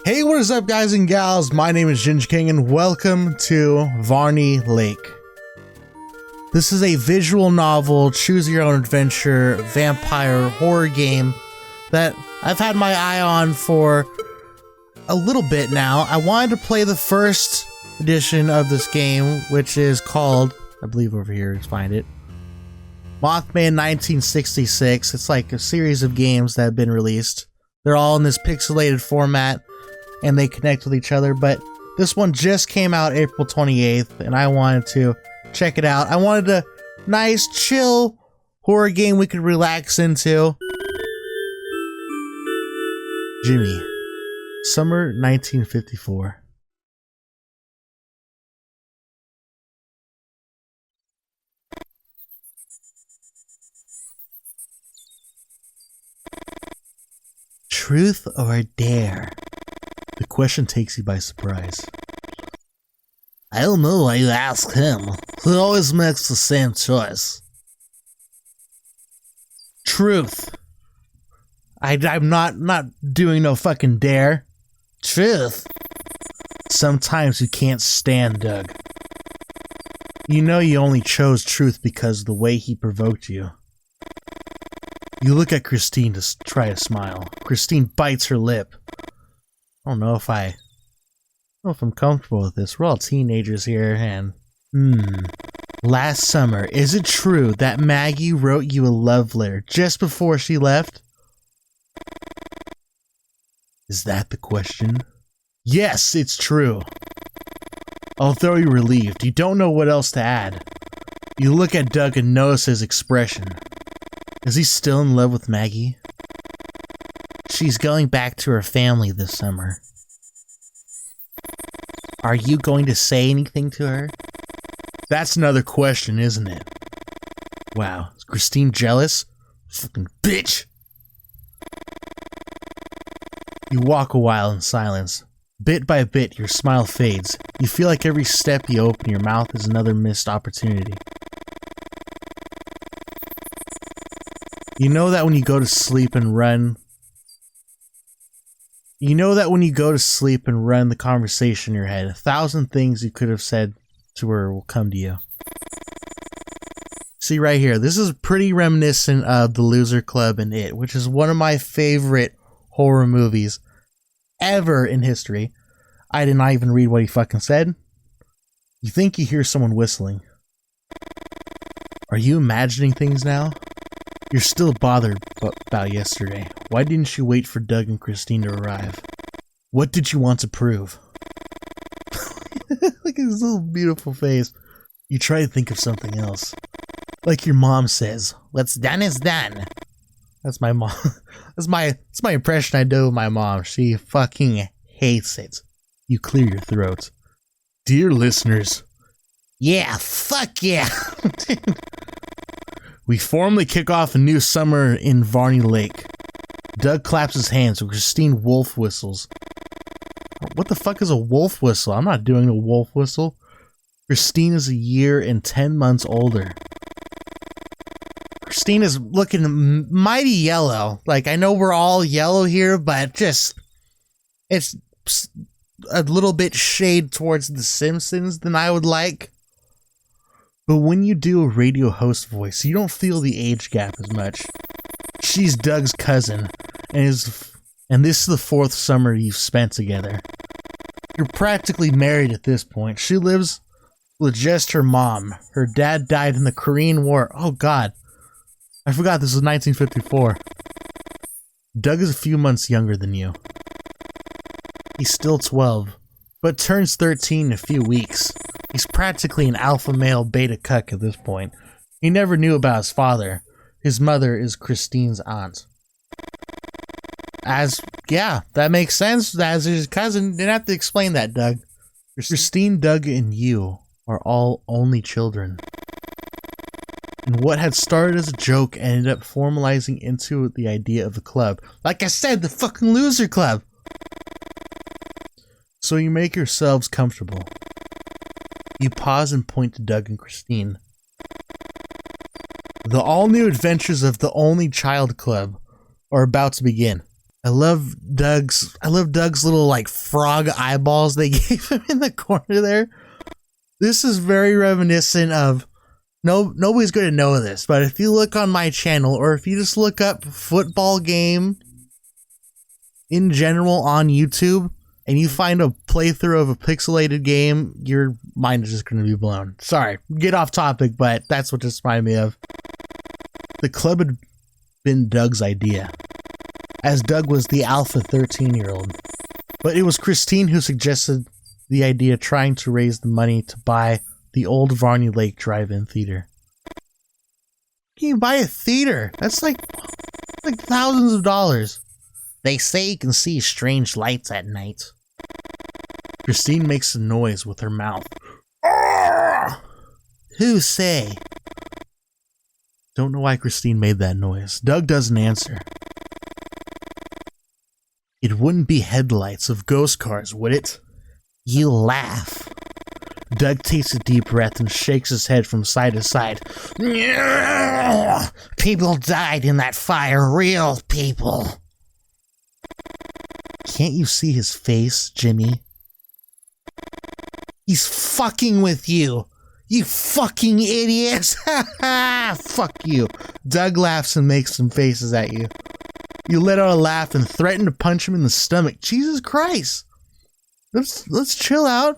Hey, what is up, guys and gals? My name is Ginger King and welcome to Varney Lake. This is a visual novel, choose your own adventure, vampire horror game that I've had my eye on for a little bit now. I wanted to play the first edition of this game, which is called, I believe over here, let's find it, Mothman 1966. It's like a series of games that have been released. They're all in this pixelated format and they connect with each other, but this one just came out April 28th and I wanted to check it out. I wanted a nice, chill horror game we could relax into. Jimmy, summer 1954. Truth or dare? The question takes you by surprise. I don't know why you ask him. He always makes the same choice. Truth. I'm not doing no fucking dare. Truth. Sometimes you can't stand Doug. You know you only chose truth because of the way he provoked you. You look at Christine to try to smile. Christine bites her lip. I don't know if I'm comfortable with this. We're all teenagers here, and last summer, is it true that Maggie wrote you a love letter just before she left? Is that the question? Yes, it's true. Although you're relieved, you don't know what else to add. You look at Doug and notice his expression. Is he still in love with Maggie? She's going back to her family this summer. Are you going to say anything to her? That's another question, isn't it? Wow, is Christine jealous? Fucking bitch! You walk a while in silence. Bit by bit, your smile fades. You feel like every step you open your mouth is another missed opportunity. You know that when you go to sleep and run... the conversation in your head, 1,000 things you could have said to her will come to you. See right here, this is pretty reminiscent of The Loser Club and It, which is one of my favorite horror movies ever in history. I did not even read what he fucking said. You think you hear someone whistling. Are you imagining things now? You're still bothered about yesterday. Why didn't you wait for Doug and Christine to arrive? What did you want to prove? Look at his little beautiful face. You try to think of something else. Like your mom says, what's done is done. That's my mom. That's my impression I do of my mom. She fucking hates it. You clear your throat. Dear listeners. Yeah, fuck yeah. We formally kick off a new summer in Varney Lake. Doug claps his hands and Christine wolf whistles. What the fuck is a wolf whistle? I'm not doing a wolf whistle. Christine is a year and 10 months older. Christine is looking mighty yellow. Like, I know we're all yellow here, but it's a little bit shade towards The Simpsons than I would like. But when you do a radio host voice, you don't feel the age gap as much. She's Doug's cousin, and this is the 4th summer you've spent together. You're practically married at this point. She lives with just her mom. Her dad died in the Korean War. Oh god. I forgot this was 1954. Doug is a few months younger than you. He's still 12, but turns 13 in a few weeks. He's practically an alpha male beta cuck at this point. He never knew about his father. His mother is Christine's aunt. Yeah, that makes sense. As his cousin, didn't have to explain that, Doug. Christine, Doug, and you are all only children. And what had started as a joke ended up formalizing into the idea of a club. Like I said, the fucking Loser Club! So you make yourselves comfortable. You pause and point to Doug and Christine. The all-new adventures of the Only Child Club are about to begin. I love Doug's little like frog eyeballs they gave him in the corner there. This is very reminiscent of nobody's going to know this, but if you look on my channel or if you just look up football game in general on YouTube and you find a playthrough of a pixelated game, your mind is just going to be blown. Sorry, get off topic, but that's what just reminded me of. The club had been Doug's idea, as Doug was the alpha 13-year-old. But it was Christine who suggested the idea, trying to raise the money to buy the old Varney Lake drive-in theater. Can you buy a theater? That's like thousands of dollars. They say you can see strange lights at night. Christine makes a noise with her mouth. Who say? Don't know why Christine made that noise. Doug doesn't answer. It wouldn't be headlights of ghost cars, would it? You laugh. Doug takes a deep breath and shakes his head from side to side. People died in that fire, real people. Can't you see his face, Jimmy? He's fucking with you. You fucking idiots. Fuck you. Doug laughs and makes some faces at you. You let out a laugh and threaten to punch him in the stomach. Jesus Christ. Let's chill out.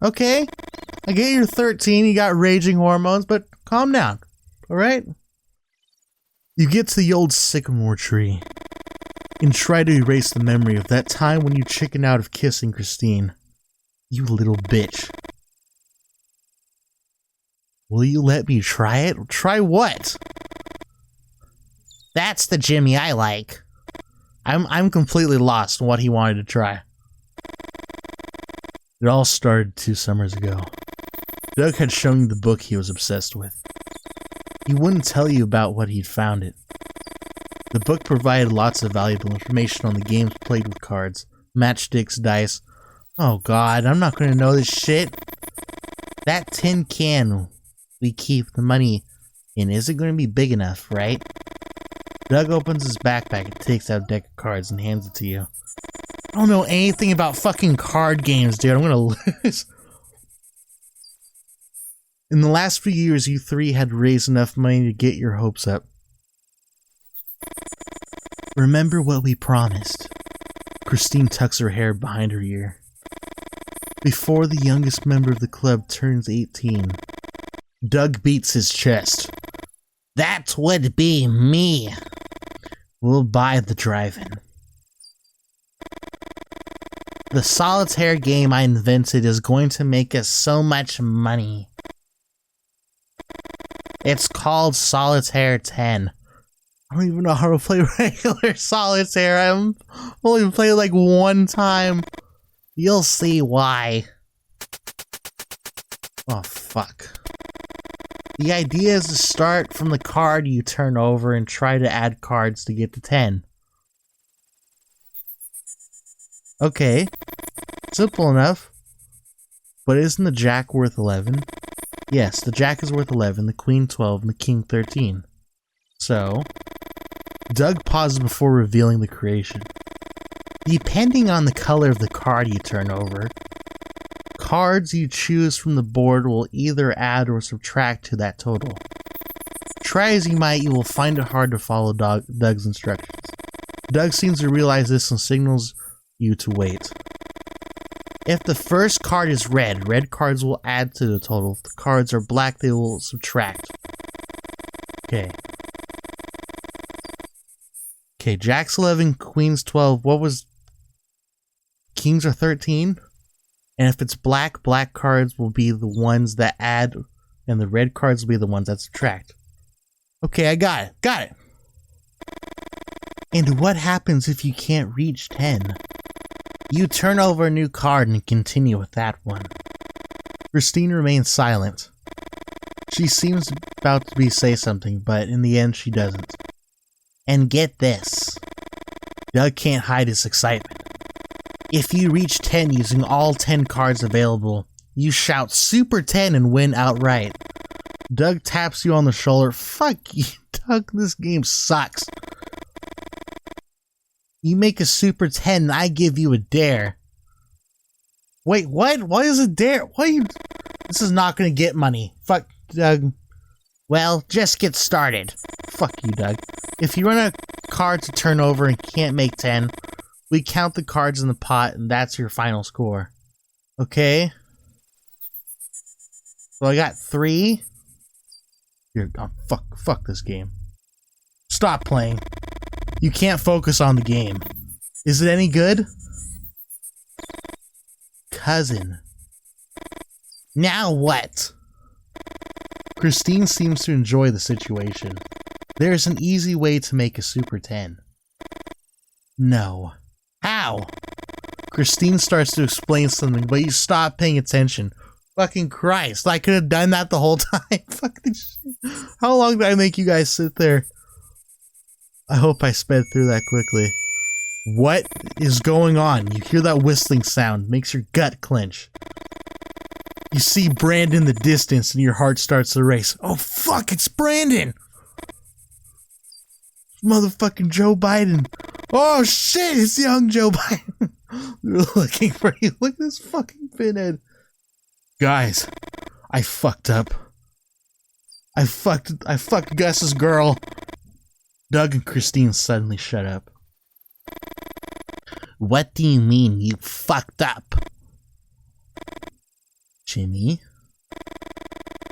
Okay? I get you're 13, you got raging hormones, but calm down. Alright? You get to the old sycamore tree and try to erase the memory of that time when you chickened out of kissing Christine. You little bitch. Will you let me try it? Try what? That's the Jimmy I like. I'm completely lost on what he wanted to try. It all started 2 summers ago. Doug had shown you the book he was obsessed with. He wouldn't tell you about what he'd found it. The book provided lots of valuable information on the games played with cards, matchsticks, dice. Oh god, I'm not gonna know this shit. That tin can we keep the money in isn't gonna be big enough, right? Doug opens his backpack and takes out a deck of cards and hands it to you. I don't know anything about fucking card games, dude. I'm gonna lose. In the last few years, you three had raised enough money to get your hopes up. Remember what we promised. Christine tucks her hair behind her ear. Before the youngest member of the club turns 18, Doug beats his chest. That would be me. We'll buy the drive-in. The solitaire game I invented is going to make us so much money. It's called Solitaire 10. I don't even know how to play regular solitaire. I've only played like one time. You'll see why. Oh, fuck. The idea is to start from the card you turn over and try to add cards to get to 10. Okay. Simple enough. But isn't the jack worth 11? Yes, the jack is worth 11, the queen 12, and the king 13. So, Doug pauses before revealing the creation. Depending on the color of the card you turn over, cards you choose from the board will either add or subtract to that total. Try as you might, you will find it hard to follow Doug's instructions. Doug seems to realize this and signals you to wait. If the first card is red, red cards will add to the total. If the cards are black, they will subtract. Okay. Okay, Jack's 11, Queen's 12. What was... Kings are 13? And if it's black, black cards will be the ones that add, and the red cards will be the ones that subtract. Okay, I got it. Got it! And what happens if you can't reach 10? You turn over a new card and continue with that one. Christine remains silent. She seems about to say something, but in the end she doesn't. And get this. Doug can't hide his excitement. If you reach 10 using all 10 cards available, you shout Super 10 and win outright. Doug taps you on the shoulder. Fuck you, Doug, this game sucks. You make a Super 10 and I give you a dare. Wait, what? What is a dare? What are you... This is not gonna get money. Fuck, Doug. Well, just get started. Fuck you, Doug. If you run a card to turn over and can't make 10, we count the cards in the pot and that's your final score. Okay? So I got 3. You're... Oh, fuck this game. Stop playing. You can't focus on the game. Is it any good? Cousin. Now what? Christine seems to enjoy the situation. There's an easy way to make a Super 10. No. How? Christine starts to explain something, but you stop paying attention. Fucking Christ, I could have done that the whole time. Fuck this shit. How long did I make you guys sit there? I hope I sped through that quickly. What is going on? You hear that whistling sound, makes your gut clench. You see Brandon in the distance and your heart starts to race. Oh fuck, it's Brandon! Motherfucking Joe Biden. Oh shit, it's young Joe Biden. They're looking for you. Look at this fucking pinhead. Guys, I fucked up. I fucked Gus's girl. Doug and Christine suddenly shut up. What do you mean you fucked up? Jimmy?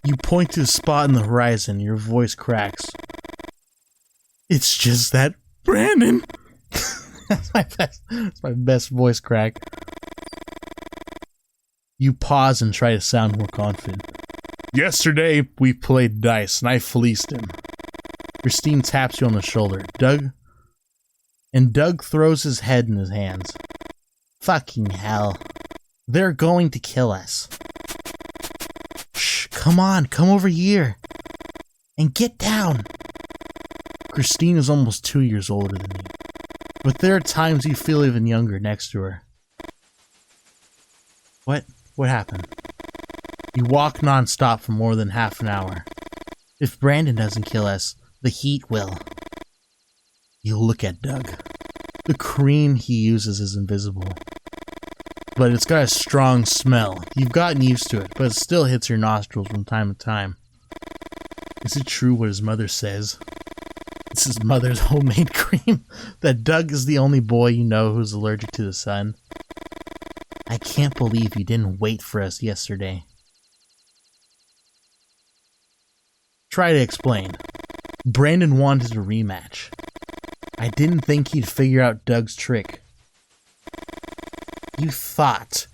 You point to a spot in the horizon, your voice cracks. It's just that Brandon. That's my best voice crack. You pause and try to sound more confident. Yesterday, we played dice and I fleeced him. Christine taps you on the shoulder. Doug throws his head in his hands. Fucking hell. They're going to kill us. Shh, come on, come over here. And get down. Christine is almost 2 years older than you. But there are times you feel even younger next to her. What happened? You walk non-stop for more than half an hour. If Brandon doesn't kill us, the heat will. You look at Doug. The cream he uses is invisible. But it's got a strong smell. You've gotten used to it, but it still hits your nostrils from time to time. Is it true what his mother says? It's his mother's homemade cream? That Doug is the only boy you know who's allergic to the sun? I can't believe you didn't wait for us yesterday. Try to explain. Brandon wanted a rematch. I didn't think he'd figure out Doug's trick. You thought.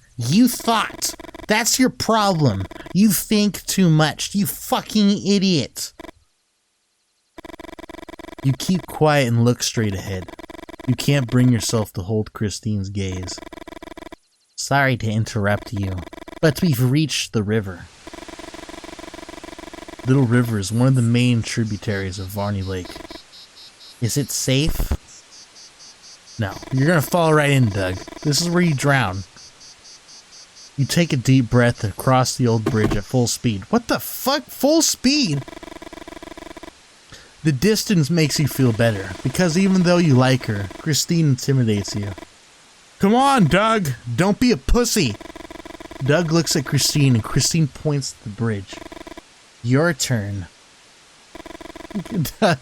That's your problem. You think too much. You fucking idiot. You keep quiet and look straight ahead. You can't bring yourself to hold Christine's gaze. Sorry to interrupt you, but we've reached the river. Little River is one of the main tributaries of Varney Lake. Is it safe? No, you're gonna fall right in, Doug. This is where you drown. You take a deep breath and cross the old bridge at full speed. What the fuck? Full speed? The distance makes you feel better, because even though you like her, Christine intimidates you. Come on, Doug! Don't be a pussy! Doug looks at Christine and Christine points to the bridge. Your turn.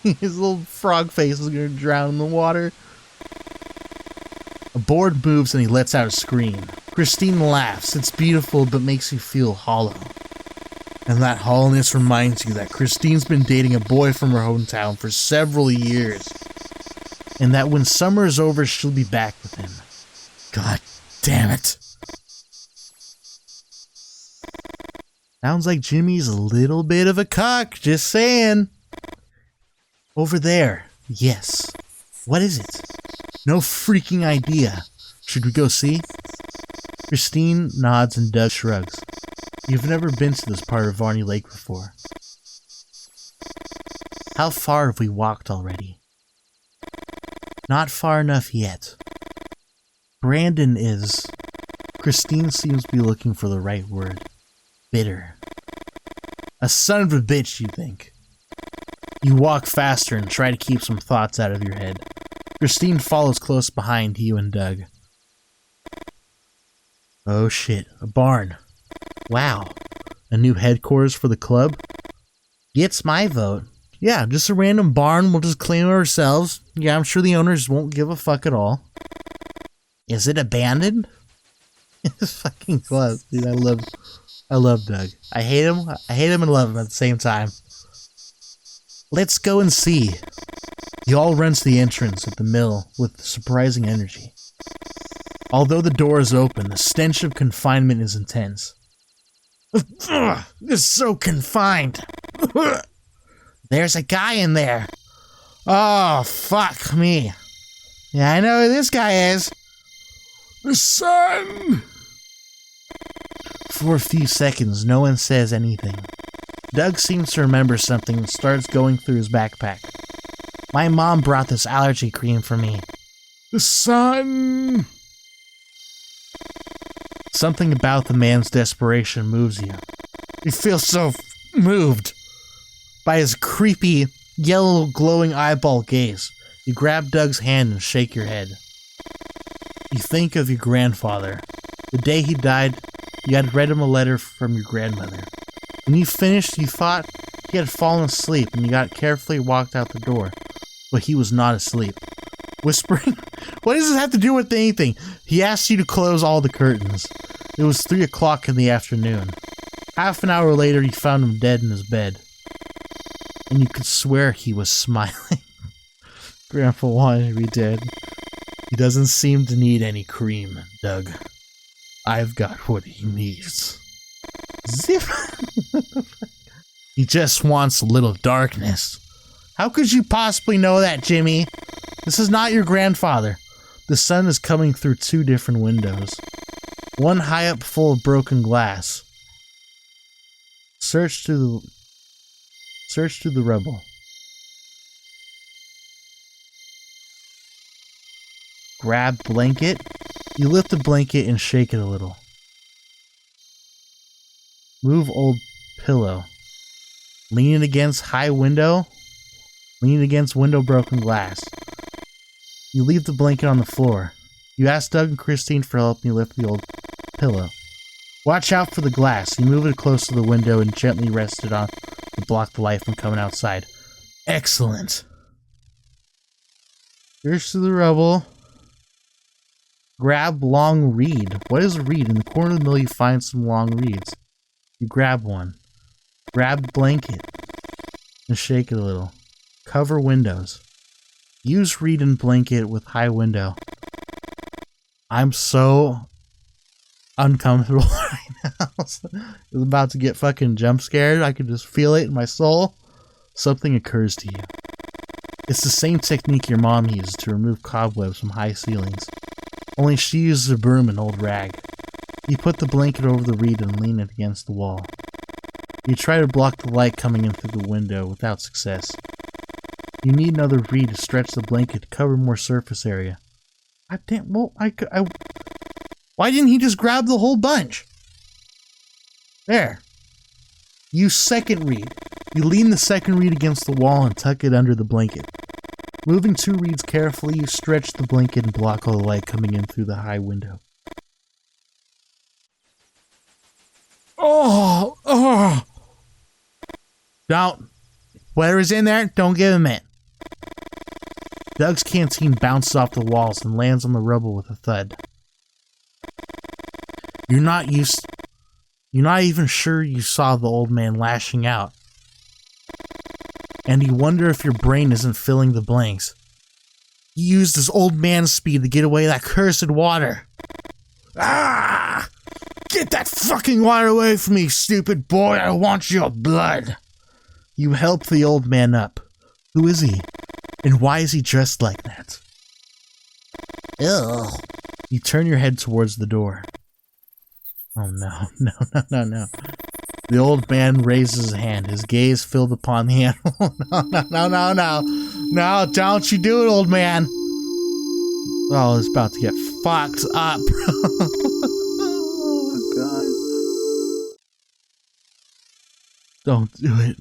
His little frog face is gonna drown in the water. A board moves and he lets out a scream. Christine laughs. It's beautiful but makes you feel hollow. And that hollowness reminds you that Christine's been dating a boy from her hometown for several years. And that when summer is over, she'll be back with him. God damn it. Sounds like Jimmy's a little bit of a cock, just saying. Over there. Yes. What is it? No freaking idea. Should we go see? Christine nods and Doug shrugs. You've never been to this part of Varney Lake before. How far have we walked already? Not far enough yet. Brandon is... Christine seems to be looking for the right word. Bitter. A son of a bitch, you think. You walk faster and try to keep some thoughts out of your head. Christine follows close behind you and Doug. Oh shit, a barn. Wow. A new headquarters for the club? Gets my vote. Yeah, just a random barn. We'll just claim it ourselves. Yeah, I'm sure the owners won't give a fuck at all. Is it abandoned? It's fucking close. Dude, I love Doug. I hate him and love him at the same time. Let's go and see. He all runs to the entrance at the mill with surprising energy. Although the door is open, the stench of confinement is intense. Ugh, it's so confined. There's a guy in there. Oh, fuck me. Yeah, I know who this guy is. The sun. For a few seconds, no one says anything. Doug seems to remember something and starts going through his backpack. My mom brought this allergy cream for me. The sun. Something about the man's desperation moves you. You feel so moved by his creepy, yellow, glowing eyeball gaze. You grab Doug's hand and shake your head. You think of your grandfather. The day he died, you had read him a letter from your grandmother. When you finished, you thought he had fallen asleep and you got carefully walked out the door. But he was not asleep. Whispering? What does this have to do with anything? He asked you to close all the curtains. It was 3 o'clock in the afternoon. Half an hour later, you found him dead in his bed. And you could swear he was smiling. Grandpa wanted to be dead. He doesn't seem to need any cream, Doug. I've got what he needs. Zip. He just wants a little darkness. How could you possibly know that, Jimmy? This is not your grandfather. The sun is coming through 2 different windows. One high up full of broken glass. Search through the rubble. Grab blanket. You lift the blanket and shake it a little. Move old pillow. Lean it against high window. Lean it against window broken glass. You leave the blanket on the floor. You ask Doug and Christine for help and you lift the old pillow. Watch out for the glass. You move it close to the window and gently rest it on to block the light from coming outside. Excellent. Here's to the rubble. Grab long reed. What is a reed? In the corner of the mill you find some long reeds. You grab one. Grab blanket. And shake it a little. Cover windows. Use reed and blanket with high window. I'm so uncomfortable right now. I'm about to get fucking jump scared. I can just feel it in my soul. Something occurs to you. It's the same technique your mom used to remove cobwebs from high ceilings. Only she uses a broom and old rag. You put the blanket over the reed and lean it against the wall. You try to block the light coming in through the window without success. You need another reed to stretch the blanket to cover more surface area. God damn, well, why didn't he just grab the whole bunch? There. Use second reed. You lean the second reed against the wall and tuck it under the blanket. Moving 2 reeds carefully, you stretch the blanket and block all the light coming in through the high window. Oh! Don't. Whatever's in there, don't give him it. Doug's canteen bounces off the walls and lands on the rubble with a thud. You're not even sure you saw the old man lashing out. And you wonder if your brain isn't filling the blanks. He used his old man speed to get away that cursed water. Ah! Get that fucking water away from me, stupid boy! I want your blood! You help the old man up. Who is he? And why is he dressed like that? Ugh. You turn your head towards the door. Oh no, no. The old man raises his hand, his gaze filled upon the animal. No. No, don't you do it, old man. Oh, it's about to get fucked up, bro. Oh, God. Don't do it.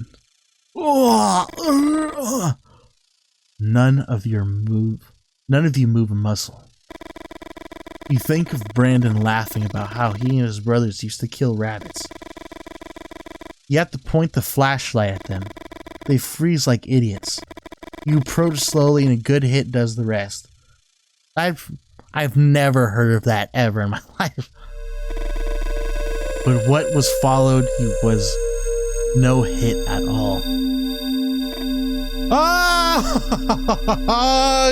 None of your None of you move a muscle. You think of Brandon laughing about how he and his brothers used to kill rabbits. You have to point the flashlight at them. They freeze like idiots. You approach slowly and a good hit does the rest. I've never heard of that ever in my life. But what was followed was no hit at all. Oh!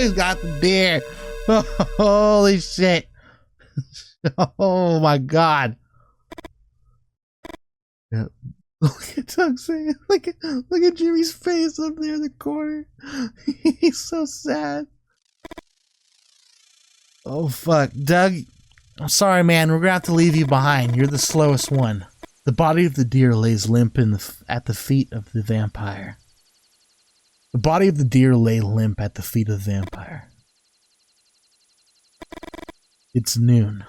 He's got the deer. Holy shit. Oh my god. Yeah. Look at Doug saying, look at Jimmy's face up there in the corner. He's so sad. Oh fuck. Doug, I'm sorry man, we're gonna have to leave you behind. You're the slowest one. The body of the deer lays limp at the feet of the vampire. The body of the deer lay limp at the feet of the vampire. It's noon.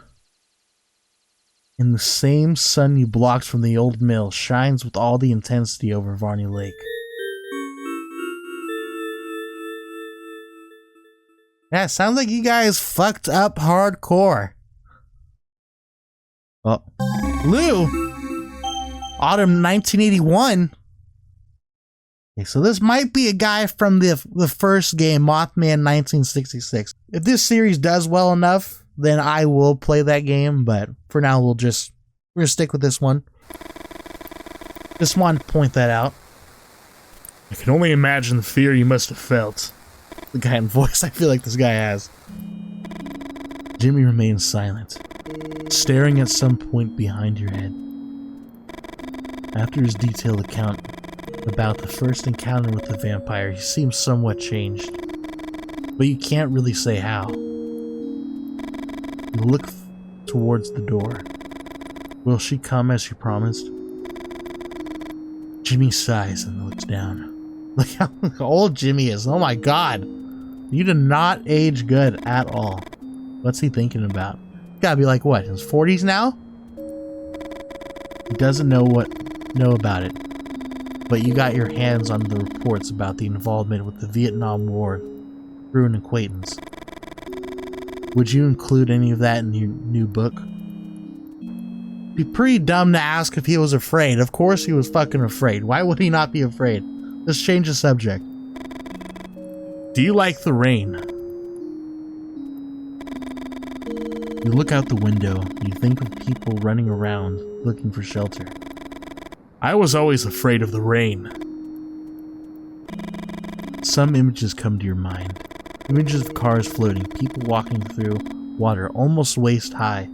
And the same sun you blocked from the old mill shines with all the intensity over Varney Lake. Yeah, sounds like you guys fucked up hardcore. Oh. Lou! Autumn 1981? Okay, so this might be a guy from the first game, Mothman 1966. If this series does well enough, then I will play that game, but for now we're gonna stick with this one. Just wanted to point that out. I can only imagine the fear you must have felt. The guy in voice I feel like this guy has. Jimmy remains silent, staring at some point behind your head. After his detailed account about the first encounter with the vampire, he seems somewhat changed, but you can't really say how. You look towards the door. Will she come as she promised? Jimmy sighs and looks down. Look how old Jimmy is. Oh my god. You did not age good at all. What's he thinking about? Gotta be like, what, in his 40s now? He doesn't know about it. But you got your hands on the reports about the involvement with the Vietnam War through an acquaintance. Would you include any of that in your new book? It'd be pretty dumb to ask if he was afraid. Of course he was fucking afraid. Why would he not be afraid? Let's change the subject. Do you like the rain? You look out the window. You think of people running around looking for shelter. I was always afraid of the rain. Some images come to your mind. Images of cars floating, people walking through water almost waist high.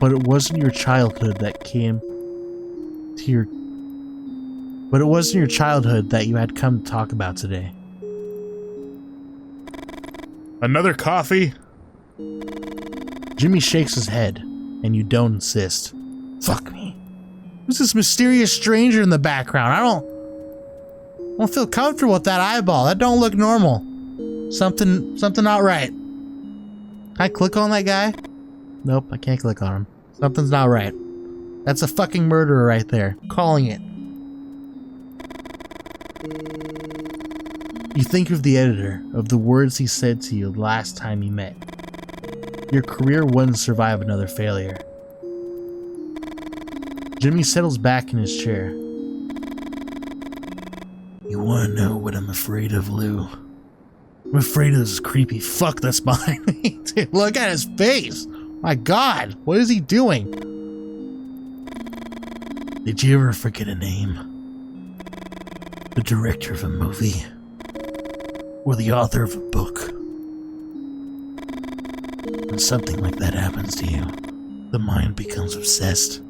But it wasn't your childhood that you had come to talk about today. Another coffee? Jimmy shakes his head, and you don't insist. Fuck me. Who's this mysterious stranger in the background? I don't feel comfortable with that eyeball. That don't look normal. Something not right. Can I click on that guy? Nope, I can't click on him. Something's not right. That's a fucking murderer right there. Calling it. You think of the editor, of the words he said to you last time you met. Your career wouldn't survive another failure. Jimmy settles back in his chair. You want to know what I'm afraid of, Lou? I'm afraid of this creepy fuck that's behind me. Dude, look at his face. My god, what is he doing? Did you ever forget a name? The director of a movie? Or the author of a book? When something like that happens to you, the mind becomes obsessed.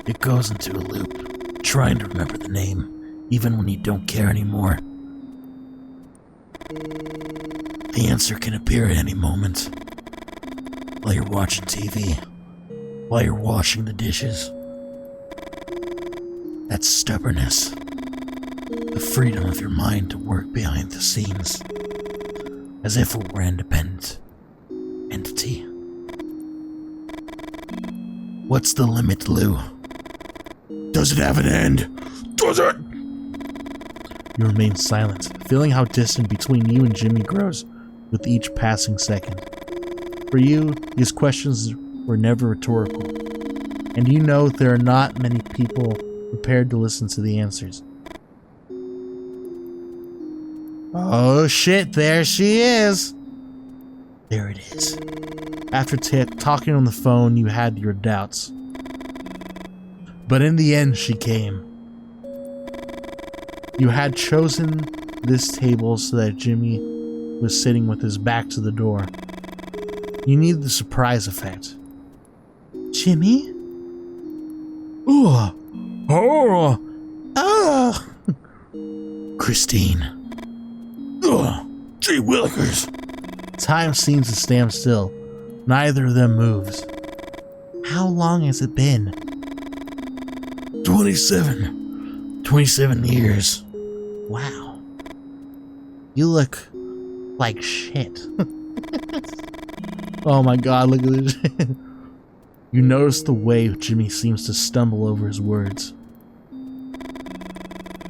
It goes into a loop, trying to remember the name, even when you don't care anymore. The answer can appear at any moment. While you're watching TV, while you're washing the dishes. That's stubbornness. The freedom of your mind to work behind the scenes, as if it were an independent entity. What's the limit, Lou? Does it have an end? Does it? You remain silent, feeling how distant between you and Jimmy grows with each passing second. For you, these questions were never rhetorical, and you know there are not many people prepared to listen to the answers. Oh shit, there she is! There it is. After talking on the phone, you had your doubts. But in the end, she came. You had chosen this table so that Jimmy was sitting with his back to the door. You needed the surprise effect. Jimmy? Oh! Christine. Gee willikers. Time seems to stand still. Neither of them moves. How long has it been? 27 years. Wow. You look like shit. Oh my god, look at this. You notice the way Jimmy seems to stumble over his words.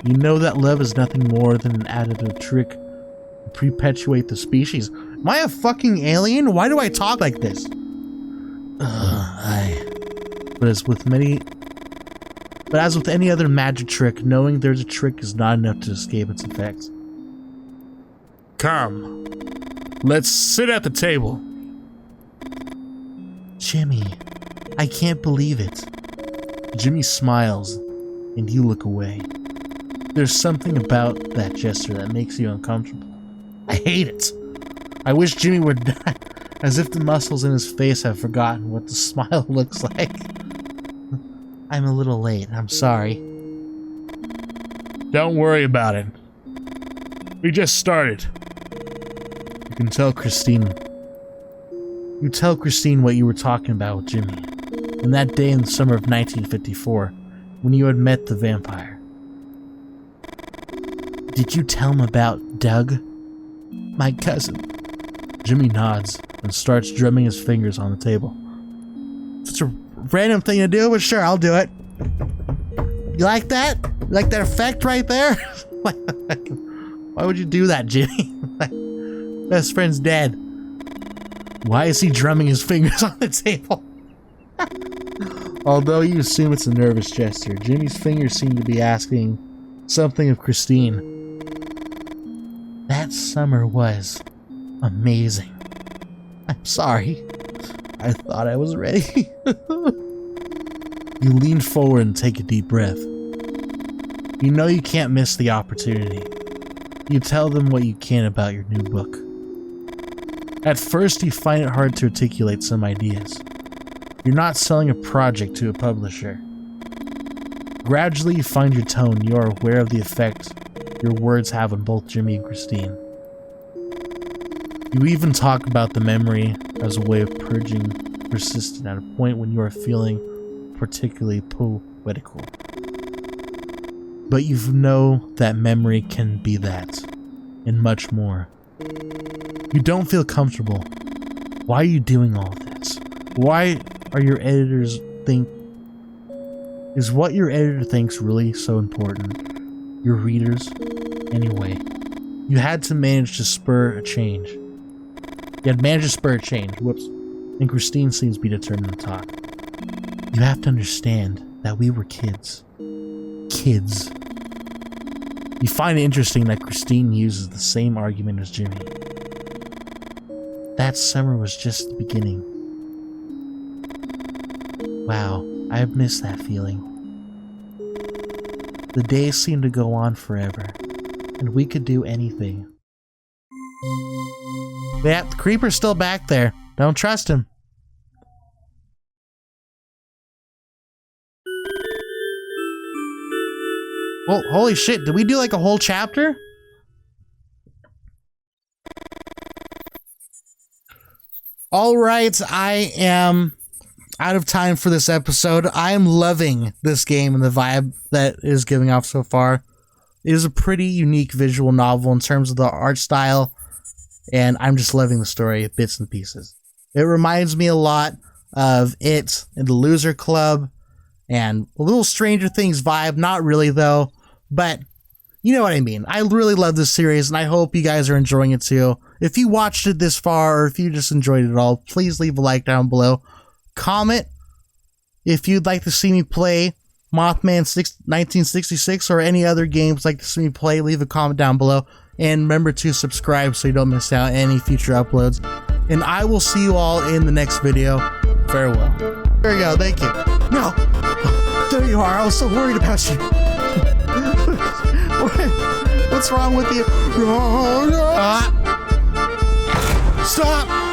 You know that love is nothing more than an additive trick to perpetuate the species. Am I a fucking alien? Why do I talk like this? But as with any other magic trick, knowing there's a trick is not enough to escape its effects. Come, let's sit at the table. Jimmy, I can't believe it. Jimmy smiles, and you look away. There's something about that gesture that makes you uncomfortable. I hate it. I wish Jimmy would die, as if the muscles in his face have forgotten what the smile looks like. I'm a little late, I'm sorry. Don't worry about it. We just started. You can tell Christine. You tell Christine what you were talking about with Jimmy. And that day in the summer of 1954, when you had met the vampire. Did you tell him about Doug? My cousin. Jimmy nods and starts drumming his fingers on the table. Such a random thing to do, but sure, I'll do it. You like that? You like that effect right there? Why would you do that, Jimmy? Best friend's dead. Why is he drumming his fingers on the table? Although you assume it's a nervous gesture, Jimmy's fingers seem to be asking something of Christine. That summer was amazing. I'm sorry. I thought I was ready. You lean forward and take a deep breath. You know you can't miss the opportunity. You tell them what you can about your new book. At first, you find it hard to articulate some ideas. You're not selling a project to a publisher. Gradually, you find your tone. You are aware of the effect your words have on both Jimmy and Christine. You even talk about the memory as a way of purging persistent at a point when you are feeling particularly poetical. But you know that memory can be that, and much more. You don't feel comfortable. Why are you doing all of this? Why are your editors think... Is what your editor thinks really so important? Your readers? Anyway, you had to manage to spur a change. You had managed to spur a change. Whoops. And Christine seems to be determined to talk. You have to understand that we were kids. Kids. You find it interesting that Christine uses the same argument as Jimmy. That summer was just the beginning. Wow, I've missed that feeling. The days seem to go on forever, and we could do anything. Yeah, the creeper's still back there. Don't trust him. Well, holy shit, did we do like a whole chapter? Alright, I am out of time for this episode. I am loving this game and the vibe that it is giving off so far. It is a pretty unique visual novel in terms of the art style, and I'm just loving the story, bits and pieces. It reminds me a lot of It and the Loser Club, and a little Stranger Things vibe, not really though, but You know what I mean. I really love this series, and I hope you guys are enjoying it too. If you watched it this far, or if you just enjoyed it all, please leave a like down below. Comment if you'd like to see me play Mothman 1966 or any other games like to see me play. Leave a comment down below. And remember to subscribe so you don't miss out any future uploads. And I will see you all in the next video. Farewell. There we go. Thank you. No. There you are. I was so worried about you. What's wrong with you? Stop!